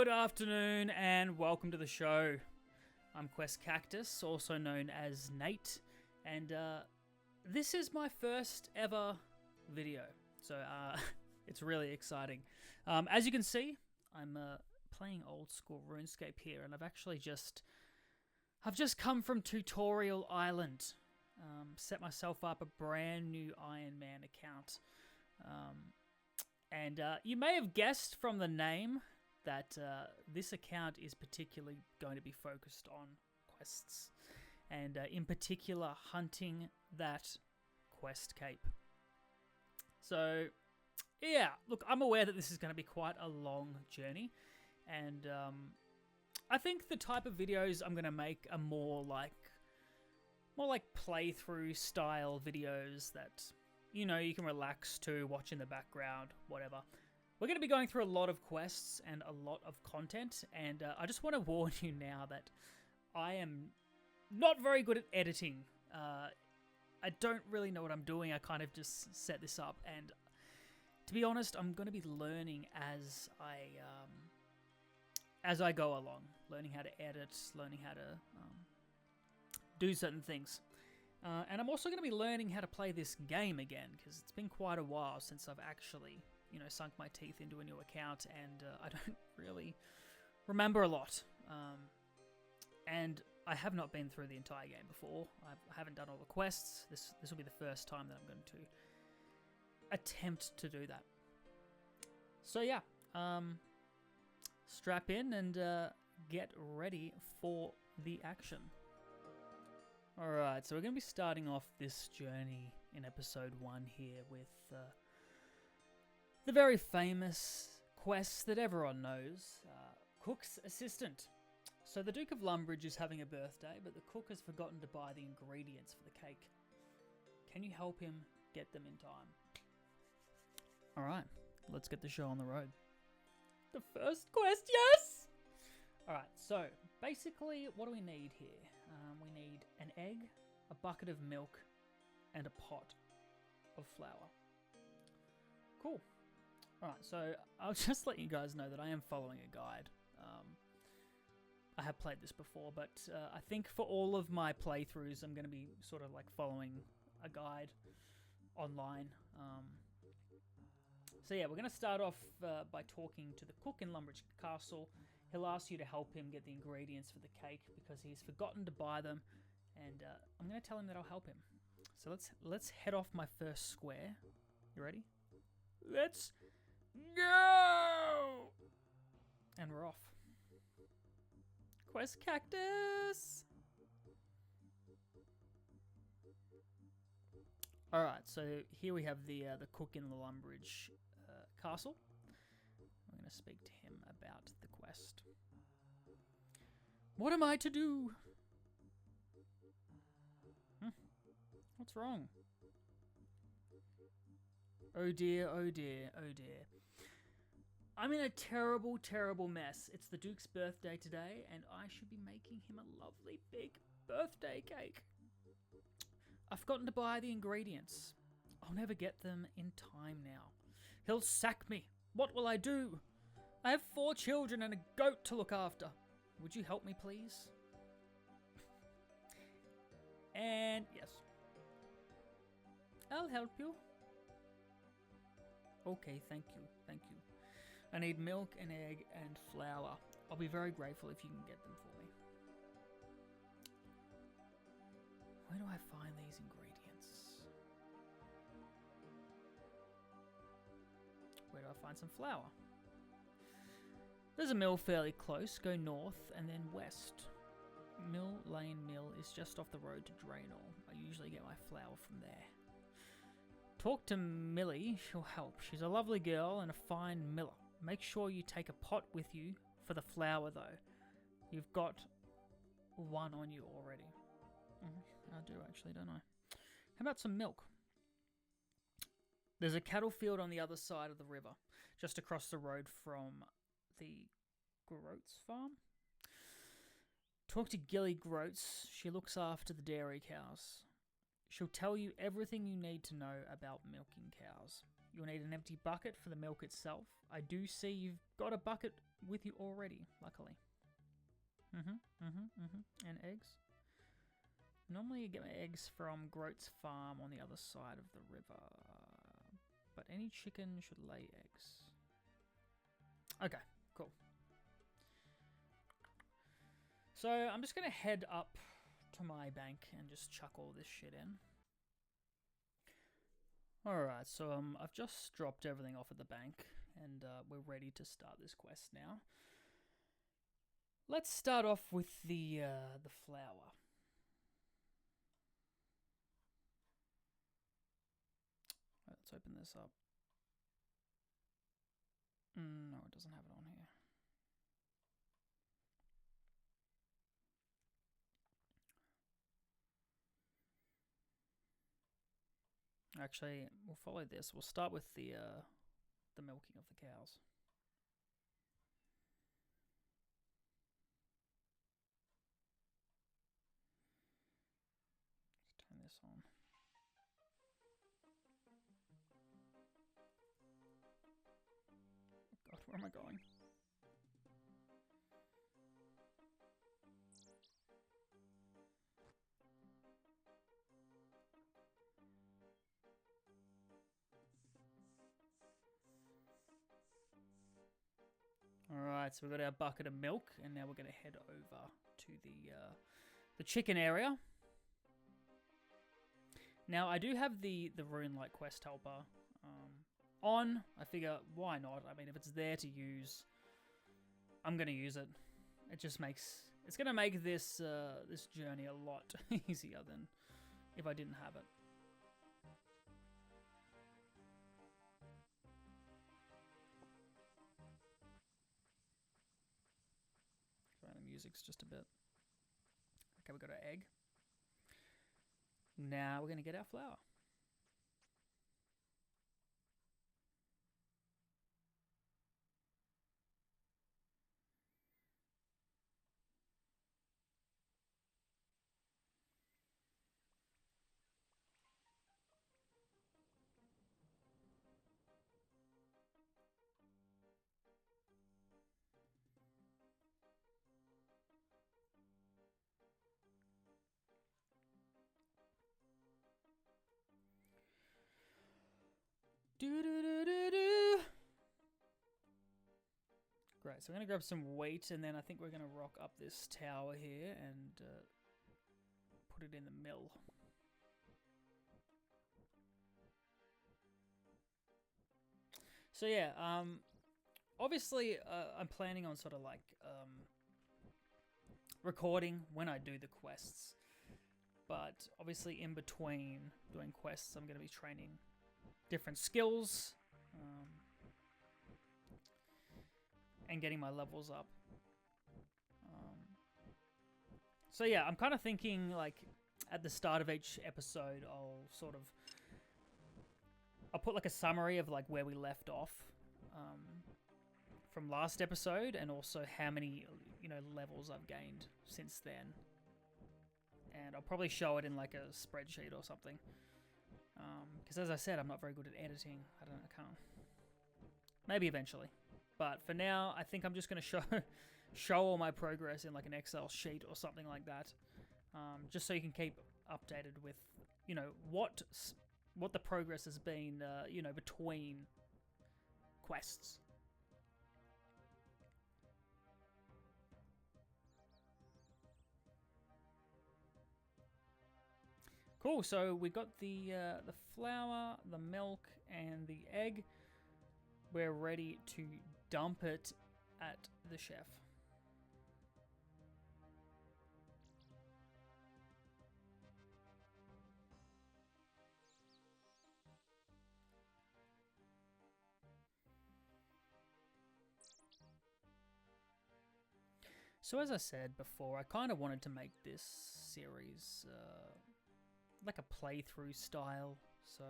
Good afternoon and welcome to the show. I'm Cactus, also known as Nate, and this is my first ever video, so it's really exciting. As you can see, I'm playing old school RuneScape here, and I've just come from Tutorial Island, set myself up a brand new Ironman account, and you may have guessed from the name that this account is particularly going to be focused on quests, and in particular hunting that quest cape. So yeah, look, I'm aware that this is going to be quite a long journey, and I think the type of videos I'm going to make are more like playthrough style videos that, you know, you can relax to, watch in the background, whatever. We're going to be going through a lot of quests and a lot of content, and I just want to warn you now that I am not very good at editing. I don't really know what I'm doing. I kind of just set this up, and to be honest, I'm going to be learning as I go along, learning how to edit, learning how to do certain things. And I'm also going to be learning how to play this game again, because it's been quite a while since I've actually, sunk my teeth into a new account, and I don't really remember a lot. And I have not been through the entire game before. I haven't done all the quests. This will be the first time that I'm going to attempt to do that. So yeah, strap in and get ready for the action. Alright, so we're going to be starting off this journey in episode 1 here with the very famous quest that everyone knows, Cook's Assistant. So the Duke of Lumbridge is having a birthday, but the cook has forgotten to buy the ingredients for the cake. Can you help him get them in time? Alright, let's get the show on the road. The first quest, yes! Alright, so basically what do we need here? We need an egg, a bucket of milk, and a pot of flour. Cool. Alright, so I'll just let you guys know that I am following a guide. I have played this before, but I think for all of my playthroughs, I'm going to be sort of like following a guide online. So yeah, we're going to start off by talking to the cook in Lumbridge Castle. He'll ask you to help him get the ingredients for the cake because he's forgotten to buy them, and I'm going to tell him that I'll help him. So let's head off my first square. You ready? Let's go! And we're off. Quest Cactus! Alright, so here we have the cook in the Lumbridge Castle. I'm going to speak to him about the quest. What am I to do? What's wrong? Oh dear, oh dear, oh dear. I'm in a terrible, terrible mess. It's the Duke's birthday today, and I should be making him a lovely big birthday cake. I've forgotten to buy the ingredients. I'll never get them in time now. He'll sack me. What will I do? I have 4 children and a goat to look after. Would you help me, please? And yes. I'll help you. Okay, thank you, thank you. I need milk, an egg, and flour. I'll be very grateful if you can get them for me. Where do I find these ingredients? Where do I find some flour? There's a mill fairly close. Go north and then west. Mill Lane Mill is just off the road to Draenor. I usually get my flour from there. Talk to Millie, she'll help. She's a lovely girl and a fine miller. Make sure you take a pot with you for the flour though. You've got one on you already. I do actually, don't I? How about some milk? There's a cattle field on the other side of the river, just across the road from the Groats farm. Talk to Gilly Groats. She looks after the dairy cows. She'll tell you everything you need to know about milking cows. You'll need an empty bucket for the milk itself. I do see you've got a bucket with you already, luckily. And eggs. Normally you get my eggs from Groat's farm on the other side of the river. But any chicken should lay eggs. Okay, cool. So I'm just going to head up to my bank and just chuck all this shit in. Alright, so I've just dropped everything off at the bank and we're ready to start this quest now. Let's start off with the flower. Let's open this up. No, it doesn't have it on here. Actually, we'll follow this. We'll start with the milking of the cows. Let's turn this on. Oh God, where am I going? Alright, so we've got our bucket of milk, and now we're going to head over to the chicken area. Now, I do have the Rune-like quest helper on. I figure, why not? I mean, if it's there to use, I'm going to use it. It just makes... It's going to make this this journey a lot easier than if I didn't have it. The music's just a bit... Okay, we've got our egg. Now we're going to get our flour. Great, so I'm going to grab some wheat, and then I think we're going to rock up this tower here and put it in the mill. So yeah, obviously I'm planning on sort of like recording when I do the quests. But obviously in between doing quests, I'm going to be training different skills and getting my levels up. So yeah, I'm kind of thinking like at the start of each episode, I'll put like a summary of like where we left off from last episode, and also how many levels I've gained since then. And I'll probably show it in like a spreadsheet or something. Because as I said, I'm not very good at editing. I can't. Maybe eventually. But for now, I think I'm just going to show all my progress in like an Excel sheet or something like that. Just so you can keep updated with, what the progress has been, between quests. Cool, so we got the flour, the milk, and the egg. We're ready to dump it at the chef. So as I said before, I kind of wanted to make this series like a playthrough style, so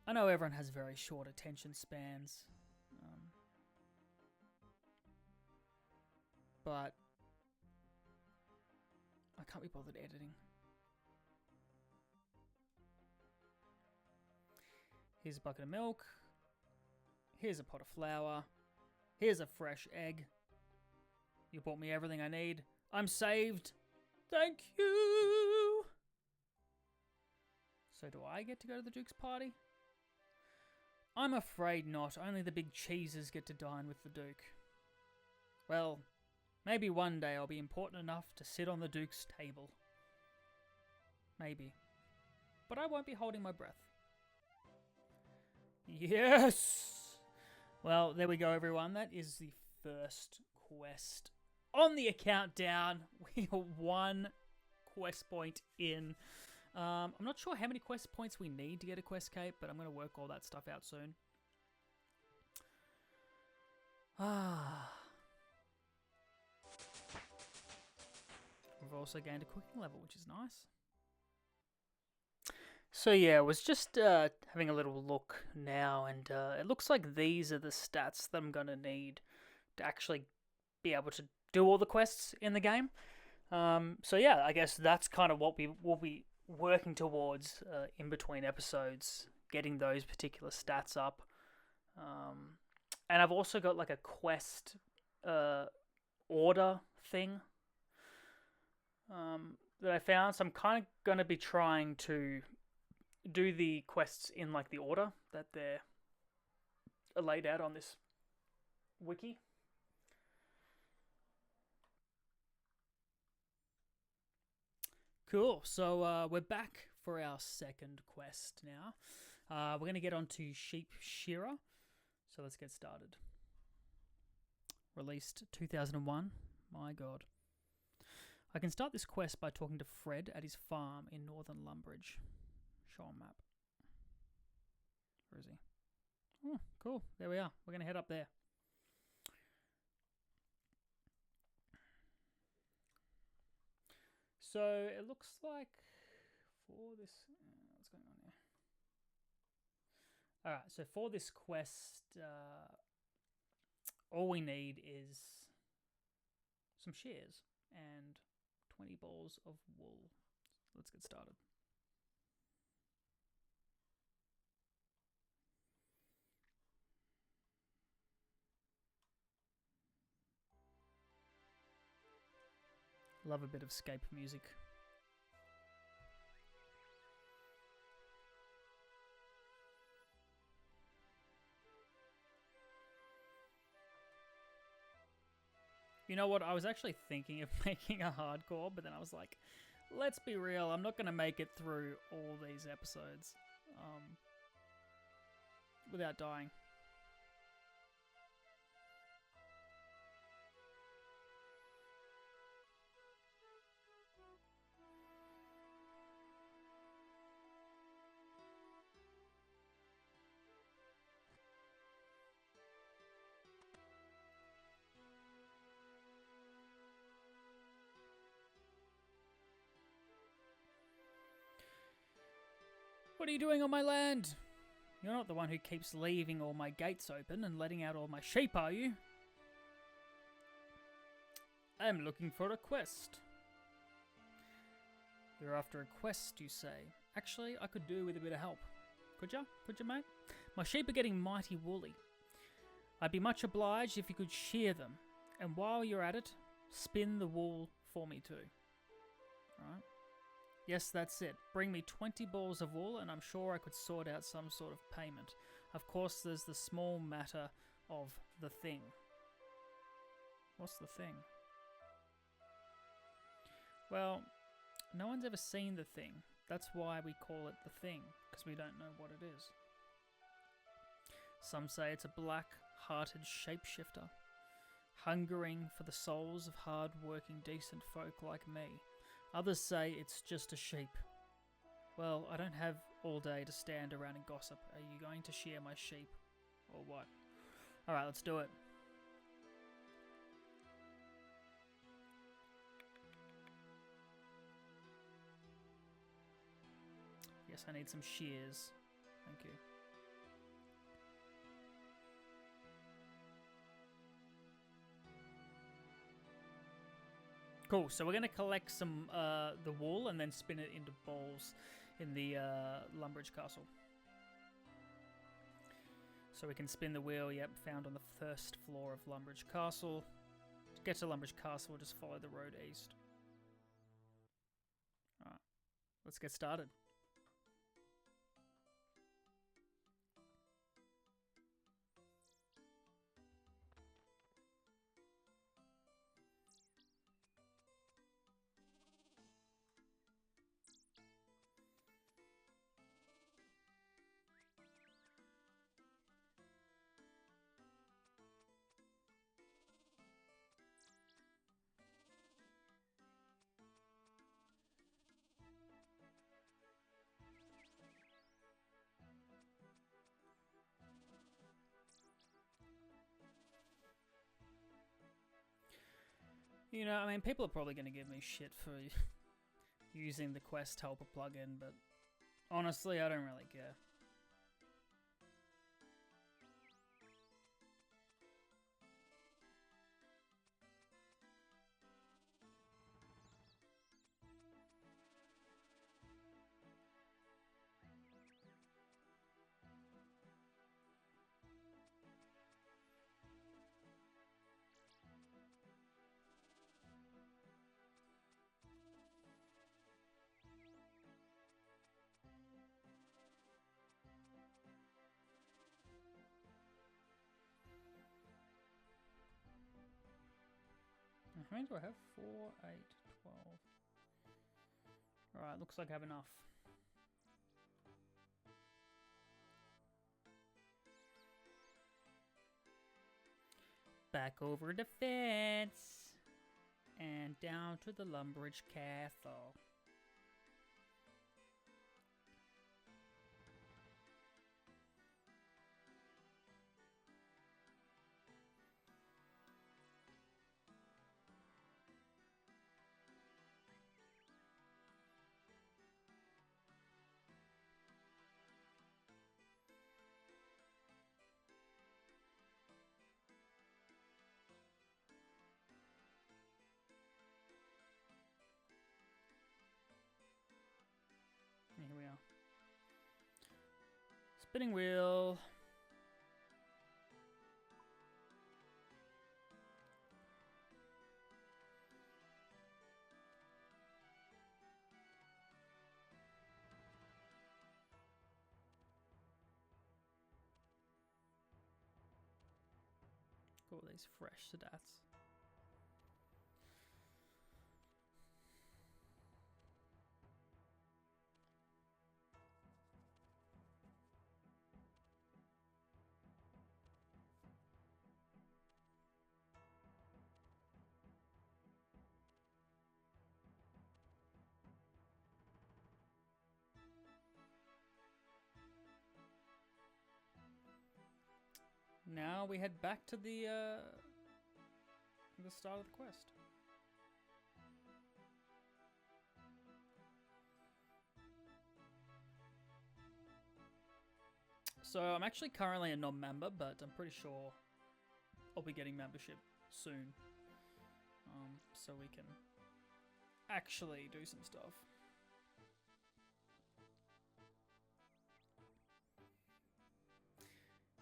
I know everyone has very short attention spans, but I can't be bothered editing. Here's a bucket of milk. Here's a pot of flour. Here's a fresh egg. You bought me everything I need. I'm saved. Thank you. So do I get to go to the Duke's party? I'm afraid not. Only the big cheeses get to dine with the Duke. Well, maybe one day I'll be important enough to sit on the Duke's table. Maybe. But I won't be holding my breath. Yes! Well, there we go, everyone. That is the first quest on the countdown. We are 1 quest point in. I'm not sure how many quest points we need to get a quest cape, but I'm going to work all that stuff out soon. We've also gained a cooking level, which is nice. So yeah, I was just having a little look now, and it looks like these are the stats that I'm going to need to actually be able to do all the quests in the game. So yeah, I guess that's kind of what we will be working towards in between episodes, getting those particular stats up. And I've also got like a quest order thing that I found, so I'm kind of going to be trying to do the quests in like the order that they're laid out on this wiki. Cool, so we're back for our second quest now. We're going to get on to Shearer, so let's get started. Released 2001, my god. I can start this quest by talking to Fred at his farm in northern Lumbridge. Show on map. Where is he? Oh, cool. There we are. We're going to head up there. So it looks like for this... what's going on here? Alright, so for this quest, all we need is some shears and 20 balls of wool. Let's get started. Love a bit of scape music. You know what? I was actually thinking of making a hardcore, but then I was like, let's be real, I'm not going to make it through all these episodes without dying. What are you doing on my land? You're not the one who keeps leaving all my gates open and letting out all my sheep, are you? I'm looking for a quest. You're after a quest, you say? Actually, I could do with a bit of help. Could ya? Could ya, mate? My sheep are getting mighty woolly. I'd be much obliged if you could shear them. And while you're at it, spin the wool for me too. Right? Yes, that's it. Bring me 20 balls of wool and I'm sure I could sort out some sort of payment. Of course, there's the small matter of the thing. What's the thing? Well, no one's ever seen the thing. That's why we call it the thing, because we don't know what it is. Some say it's a black-hearted shapeshifter, hungering for the souls of hard-working, decent folk like me. Others say it's just a sheep. Well, I don't have all day to stand around and gossip. Are you going to shear my sheep? Or what? Alright, let's do it. Yes, I need some shears. Thank you. Cool, so we're going to collect some the wool and then spin it into balls in the Lumbridge Castle. So we can spin the wheel, yep, found on the first floor of Lumbridge Castle. To get to Lumbridge Castle, we'll just follow the road east. Alright, let's get started. You know, I mean, people are probably going to give me shit for using the Quest Helper plugin, but honestly, I don't really care. How many do I have? 4, 8, 12. Alright, looks like I have enough. Back over the fence and down to the Lumbridge Castle. Here we are. Spinning wheel. Got all these fresh stats. Now we head back to the start of the quest. So I'm actually currently a non-member, but I'm pretty sure I'll be getting membership soon. So we can actually do some stuff.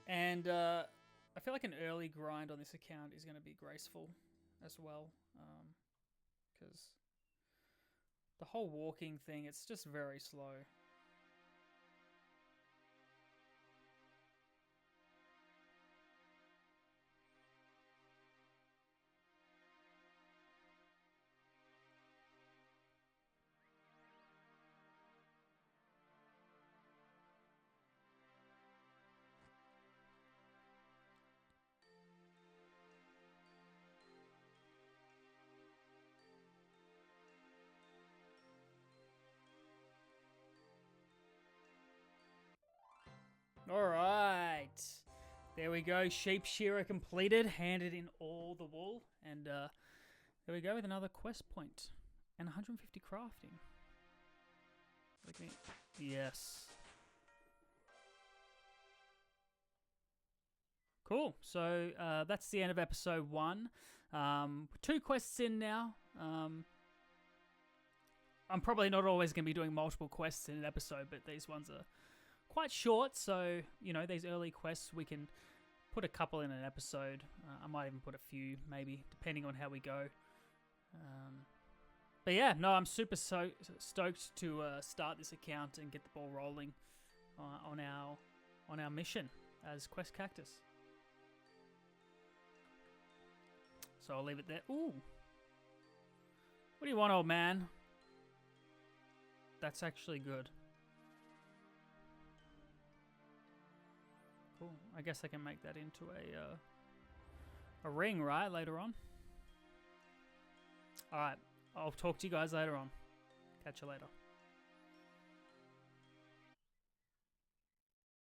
And I feel like an early grind on this account is going to be graceful as well, because the whole walking thing, it's just very slow. Alright, there we go, Sheep Shearer completed, handed in all the wool, and there we go with another quest point, and 150 crafting. Okay. Yes. Cool, so that's the end of episode 1. 2 quests in now. I'm probably not always going to be doing multiple quests in an episode, but these ones are quite short, so, you know, these early quests, we can put a couple in an episode. I might even put a few, maybe, depending on how we go. But yeah, no, I'm super stoked to start this account and get the ball rolling on our mission as Quest Cactus. So I'll leave it there. Ooh. What do you want, old man? That's actually good. Cool. I guess I can make that into a ring, right, later on. All right. I'll talk to you guys later on. Catch you later.